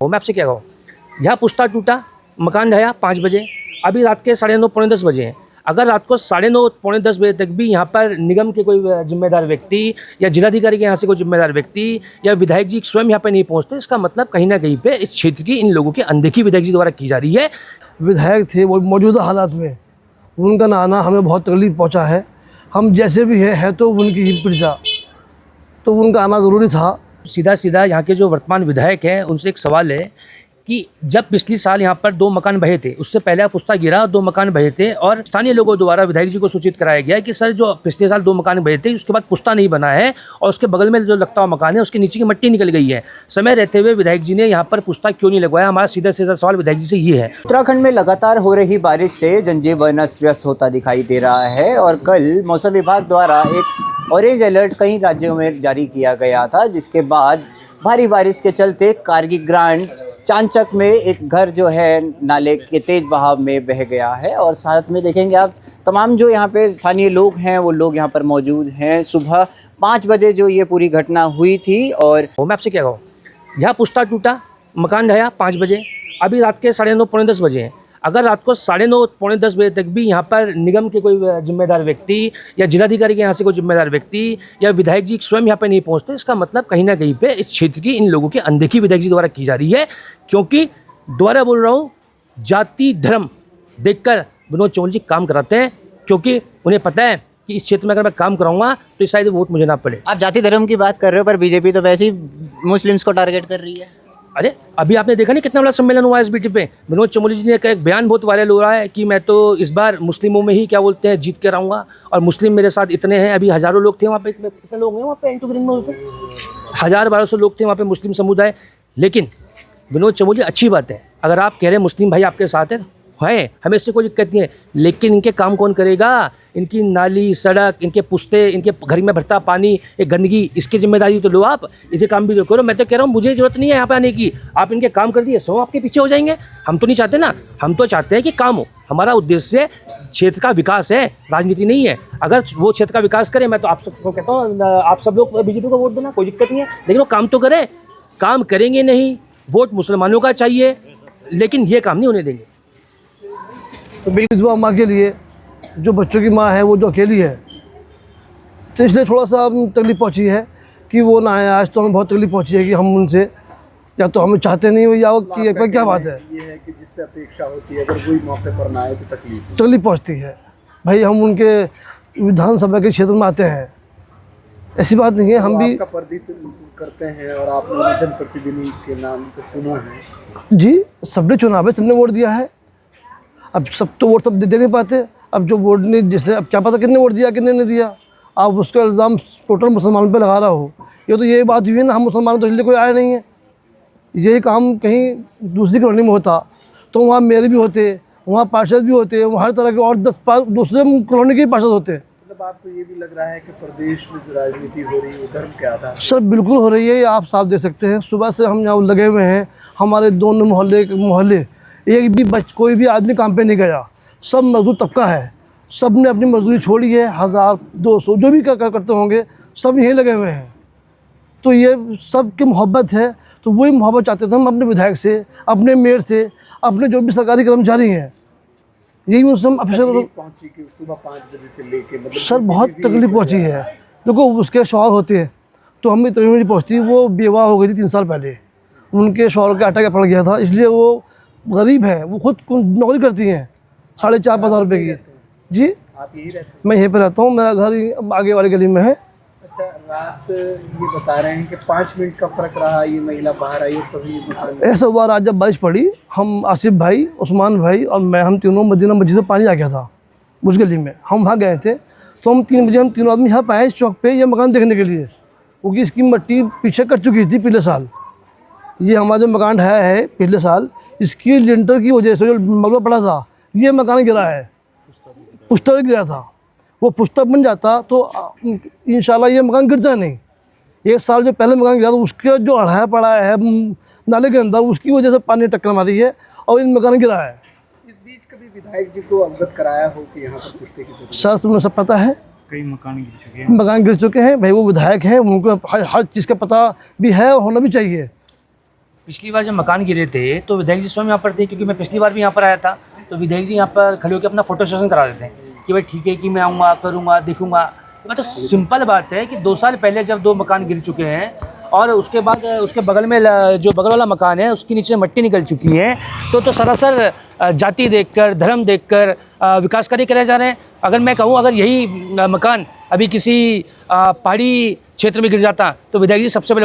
हो। मैं आपसे क्या कहूँ, यहाँ पुश्ता टूटा, मकान ढहा 5 बजे, अभी रात के 9:30 पौने 10 बजे हैं। अगर रात को 9:30 पौने 10 बजे तक भी यहाँ पर निगम के कोई जिम्मेदार व्यक्ति या जिलाधिकारी के यहाँ से कोई जिम्मेदार व्यक्ति या विधायक जी स्वयं यहाँ पर नहीं पहुँचते, इसका मतलब कहीं ना कहीं पे इस क्षेत्र की इन लोगों की अनदेखी विधायक जी द्वारा की जा रही है। विधायक थे वो मौजूदा हालात में, उनका ना आना हमें बहुत तकलीफ पहुँचा है। हम जैसे भी है तो उनकी ही प्रजा, तो उनका आना ज़रूरी था। सीधा यहाँ के जो वर्तमान विधायक हैं उनसे एक सवाल है कि जब पिछली साल यहाँ पर 2 मकान बहे थे, उससे पहले पुश्ता गिरा, 2 मकान बहे थे और स्थानीय लोगों द्वारा विधायक जी को सूचित कराया गया कि सर जो पिछले साल 2 मकान बहे थे उसके बाद पुश्ता नहीं बना है और उसके बगल में जो लगता हुआ मकान है उसके नीचे की मिट्टी निकल गई है। समय रहते हुए विधायक जी ने यहाँ पर पुश्ता क्यों नहीं लगवाया? हमारा सीधा सवाल विधायक जी से ये है। उत्तराखंड में लगातार हो रही बारिश से जनजीवन अस्त व्यस्त होता दिखाई दे रहा है और कल मौसम विभाग द्वारा एक ऑरेंज अलर्ट कई राज्यों में जारी किया गया था, जिसके बाद भारी बारिश के चलते कारगी ग्रांड चांचक में एक घर जो है नाले के तेज बहाव में बह गया है। और साथ में देखेंगे आप तमाम जो यहाँ पे स्थानीय लोग हैं वो लोग यहाँ पर मौजूद हैं। सुबह 5 बजे जो ये पूरी घटना हुई थी और मैं आपसे क्या कहूँ, यहाँ पुश्ता टूटा, मकान ढहा 5 बजे, अभी रात के 9:30 पौने 10 बजे हैं। अगर रात को 9:30 पौने 10 बजे तक भी यहाँ पर निगम के कोई जिम्मेदार व्यक्ति या जिलाधिकारी के यहाँ से कोई जिम्मेदार व्यक्ति या विधायक जी स्वयं यहाँ पर नहीं पहुँचते, इसका मतलब कहीं ना कहीं पे इस क्षेत्र की इन लोगों की अनदेखी विधायक जी द्वारा की जा रही है। क्योंकि दोबारा बोल रहा हूँ, जाति धर्म देखकर विनोद चमोली जी काम कराते हैं, क्योंकि उन्हें पता है कि इस क्षेत्र में अगर मैं काम कराऊंगा तो शायद वोट मुझे ना पड़े। आप जाति धर्म की बात कर रहे हो, पर बीजेपी तो वैसे ही मुस्लिम्स को टारगेट कर रही है। अरे अभी आपने देखा नहीं कितना बड़ा सम्मेलन हुआ एसबीटी पे। विनोद चमोली जी ने एक बयान बहुत वायरल हो रहा है कि मैं तो इस बार मुस्लिमों में ही क्या बोलते हैं जीत कर आऊँगा और मुस्लिम मेरे साथ इतने हैं। अभी हज़ारों लोग थे वहाँ पे, कितने लोग हैं वहाँ पे एंटू ग्रीन में होते, 1000-1200 लोग थे वहाँ पे मुस्लिम समुदाय। लेकिन विनोद चमोली, अच्छी बात है अगर आप कह रहे हैं मुस्लिम भाई आपके साथ है, हमें इससे कोई दिक्कत नहीं है, लेकिन इनके काम कौन करेगा? इनकी नाली, सड़क, इनके पुश्ते, इनके घर में भरता पानी, ये गंदगी, इसकी जिम्मेदारी तो लो आप, इसे काम भी तो करो। मैं तो कह रहा हूँ मुझे ज़रूरत नहीं है यहाँ पे आने की, आप इनके काम कर दिए सो आपके पीछे हो जाएंगे। हम तो नहीं चाहते ना, हम तो चाहते हैं कि काम हो। हमारा उद्देश्य क्षेत्र का विकास है, राजनीति नहीं है। अगर वो क्षेत्र का विकास करें, मैं तो आप सबको कहता हूँ आप सब लोग बीजेपी को वोट देना, कोई दिक्कत नहीं है, लेकिन वो काम तो करें। काम करेंगे नहीं, वोट मुसलमानों का चाहिए, लेकिन ये काम नहीं होने देंगे। तो मेरी दुआ माँ के लिए, जो बच्चों की माँ है वो जो अकेली है, तो इसलिए थोड़ा सा तकलीफ़ पहुँची है कि वो ना आए। आज तो हमें बहुत तकलीफ़ पहुँची है कि हम उनसे या तो हमें चाहते नहीं हो या कि क्या बात है, ये है कि जिससे अपेक्षा होती है अगर कोई मौके पर ना आए तो तकलीफ पहुँचती है। भाई हम उनके विधानसभा के क्षेत्र में आते हैं, ऐसी बात नहीं है। हम भी प्रतिनिधित्व करते हैं और आपने जनप्रतिनिधि के नाम को चुना है। जी, सबने चुनाव है, सबने वोट दिया है। अब सब तो वोट सब दे नहीं पाते। अब जो वोट नहीं, जैसे अब क्या पता कितने वोट दिया कितने नहीं दिया, आप उसका इल्ज़ाम टोटल मुसलमान पे लगा रहा हो। ये तो यही बात हुई है ना, हम मुसलमान तो इसलिए कोई आए नहीं है। यही काम कहीं दूसरी कॉलोनी में होता तो वहाँ मेयर भी होते, वहाँ पार्षद भी होते, वहाँ हर तरह के और 10 दूसरे कॉलोनी के पार्षद होते। मतलब आपको ये भी लग रहा है कि प्रदेश में जो राजनीति हो रही है धर्म के आधार सर बिल्कुल हो रही है, ये आप साफ देख सकते हैं। सुबह से हम यहाँ लगे हुए हैं, हमारे दोनों मोहल्ले एक भी कोई भी आदमी काम पे नहीं गया। सब मजदूर तबका है, सब ने अपनी मजदूरी छोड़ी है। 1000-200 जो भी करते होंगे सब यहीं लगे हुए हैं। तो ये सब की मोहब्बत है, तो वही मोहब्बत चाहते थे हम अपने विधायक से, अपने मेयर से, अपने जो भी सरकारी कर्मचारी हैं, यही उनसे हम अफसर पहुंची कि सुबह 5 बजे से लेके मतलब सर बहुत तकलीफ पहुंची है। देखो उसके शौहर होते हैं तो हमें तकलीफ नहीं पहुँचती। वो बेवा हो गई थी 3 साल पहले, उनके शौहर का अटैक पड़ गया था, इसलिए वो गरीब है। वो खुद नौकरी करती हैं 4,500 हज़ार रुपये की। जी आप यही रहते हैं? मैं यहीं पर रहता हूँ, मेरा घर आगे वाली गली में है। अच्छा, रात ये बता रहे हैं कि 5 मिनट का फ़र्क रहा, ये महिला बाहर आई और तभी ऐसा हुआ रात जब बारिश पड़ी, हम आसिफ भाई, उस्मान भाई और मैं, हम तीनों मदीना मस्जिद में पानी आ गया था उस गली में। हम वहाँ गए थे तो हम 3 बजे हम तीनों आदमी यहाँ पाए इस चौक पे ये मकान देखने के लिए, क्योंकि इसकी मिट्टी पीछे कट चुकी थी पिछले साल। ये हमारा जो मकान है पिछले साल, इसकी लिंटर की वजह से जो मलबा पड़ा था ये मकान गिरा है, पुश्ता भी गिरा था। वो पुश्ता बन जाता तो इंशाल्लाह ये मकान गिरता नहीं। 1 साल जो पहले मकान गिरा था उसका जो अढ़ाया पड़ा है नाले के अंदर, उसकी वजह से पानी टक्कर मारी है और इन मकान गिरा है। इस बीच कभी विधायक जी को अवगत कराया हो कि यहाँ पर पुश्ते की जरूरत? सर तुम्हें सब पता है, कई मकान गिर चुके हैं। मकान गिर चुके हैं भाई। वो विधायक हैं, उनको हर चीज़ का पता भी है और होना भी चाहिए। पिछली बार जब मकान गिरे थे तो विधायक जी स्वयं यहाँ पर थे, क्योंकि मैं पिछली बार भी यहाँ पर आया था। तो विधायक जी यहाँ पर खड़े होकर अपना फोटो सेशन करा देते हैं कि भाई ठीक है कि मैं आऊँगा, करूँगा, देखूँगा। तो सिंपल बात है कि 2 साल पहले जब 2 मकान गिर चुके हैं और उसके बाद उसके बगल में जो बगल वाला मकान है उसके नीचे मट्टी निकल चुकी है, तो सरासर जाति देखकर, धर्म देखकर विकास कार्य कराए जा रहे हैं। अगर मैं कहूँ, अगर यही मकान अभी किसी पहाड़ी क्षेत्र में गिर जाता तो विधायक जी सबसे पहले